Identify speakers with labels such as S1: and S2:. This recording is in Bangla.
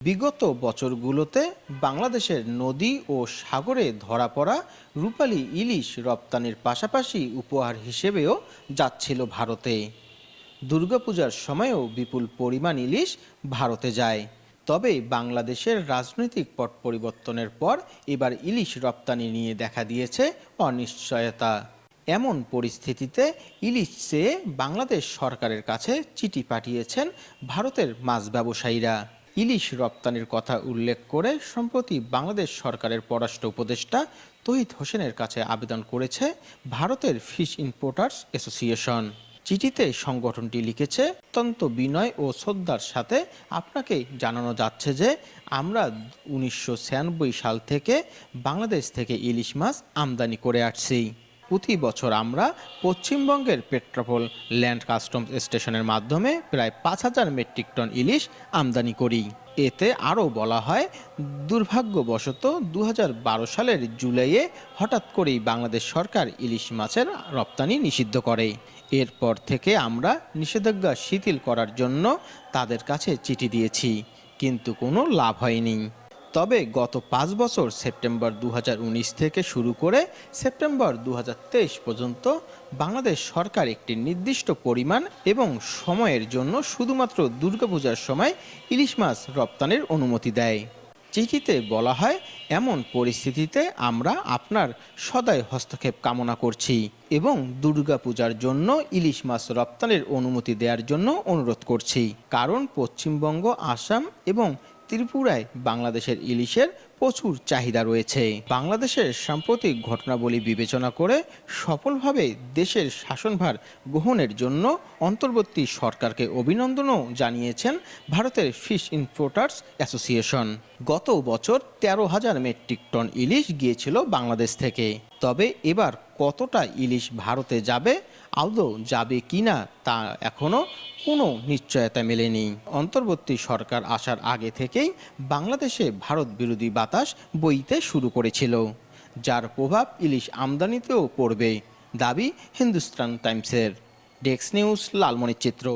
S1: বিগত বছরগুলোতে বাংলাদেশের নদী ও সাগরে ধরা পড়া রূপালী ইলিশ রপ্তানির পাশাপাশি উপহার হিসেবেও যাচ্ছিল ভারতে। দুর্গাপূজার সময়ও বিপুল পরিমাণ ইলিশ ভারতে যায়। তবে বাংলাদেশের রাজনৈতিক পট পরিবর্তনের পর এবার ইলিশ রপ্তানি নিয়ে দেখা দিয়েছে অনিশ্চয়তা। এমন পরিস্থিতিতে ইলিশ চেয়ে বাংলাদেশ সরকারের কাছে চিঠি পাঠিয়েছেন ভারতের মাছ ব্যবসায়ীরা। ইলিশ রপ্তানির কথা উল্লেখ করে সম্প্রতি বাংলাদেশ সরকারের পররাষ্ট্র উপদেষ্টা তৌহিদ হোসেনের কাছে আবেদন করেছে ভারতের ফিশ ইম্পোর্টার্স অ্যাসোসিয়েশন। চিঠিতে সংগঠনটি লিখেছে, অত্যন্ত বিনয় ও শ্রদ্ধার সাথে আপনাকে জানানো যাচ্ছে যে আমরা 1996 সাল থেকে বাংলাদেশ থেকে ইলিশ মাছ আমদানি করে আসছি। প্রতি বছর আমরা পশ্চিমবঙ্গের পেট্রাপোল ল্যান্ড কাস্টমস স্টেশনের মাধ্যমে প্রায় 5,000 মেট্রিক টন ইলিশ আমদানি করি। এতে আরও বলা হয়, দুর্ভাগ্যবশত 2012 সালের জুলাইয়ে হঠাৎ করেই বাংলাদেশ সরকার ইলিশ মাছের রপ্তানি নিষিদ্ধ করে। এরপর থেকে আমরা নিষেধাজ্ঞা শিথিল করার জন্য তাদের কাছে চিঠি দিয়েছি, কিন্তু কোনো লাভ হয়নি। তবে গত 5 বছর সেপ্টেম্বর 2019 থেকে শুরু করে সেপ্টেম্বর 2023 পর্যন্ত বাংলাদেশ সরকার একটি নির্দিষ্ট পরিমাণ এবং সময়ের জন্য শুধুমাত্র দুর্গাপূজার সময় ইলিশ মাছ রপ্তানির অনুমতি দেয়। চিঠিতে বলা হয়, এমন পরিস্থিতিতে আমরা আপনার সদয় হস্তক্ষেপ কামনা করছি এবং দুর্গাপূজার জন্য ইলিশ মাছ রপ্তানির অনুমতি দেওয়ার জন্য অনুরোধ করছি, কারণ পশ্চিমবঙ্গ, আসাম এবং ত্রিপুরায় বাংলাদেশের ইলিশের প্রচুর চাহিদা রয়েছে। বাংলাদেশের সাম্প্রতিক ঘটনাবলী বিবেচনা করে সফলভাবে দেশের শাসনভার গ্রহণের জন্য অন্তর্বর্তী সরকারকে অভিনন্দনও জানিয়েছেন ভারতের ফিশ ইম্পোর্টার্স অ্যাসোসিয়েশন। গত বছর 13,000 মেট্রিক টন ইলিশ গিয়েছিল বাংলাদেশ থেকে। তবে এবার কতটা ইলিশ ভারতে যাবে, আদৌ যাবে কিনা তা এখনও কোনো নিশ্চয়তা মেলেনি। অন্তর্বর্তী সরকার আসার আগে থেকেই বাংলাদেশে ভারত বিরোধী বাতাস বইতে শুরু করেছিল, যার প্রভাব ইলিশ আমদানিতেও পড়বে, দাবি হিন্দুস্তান টাইমসের। Desk news, লালমনিরচিত্র।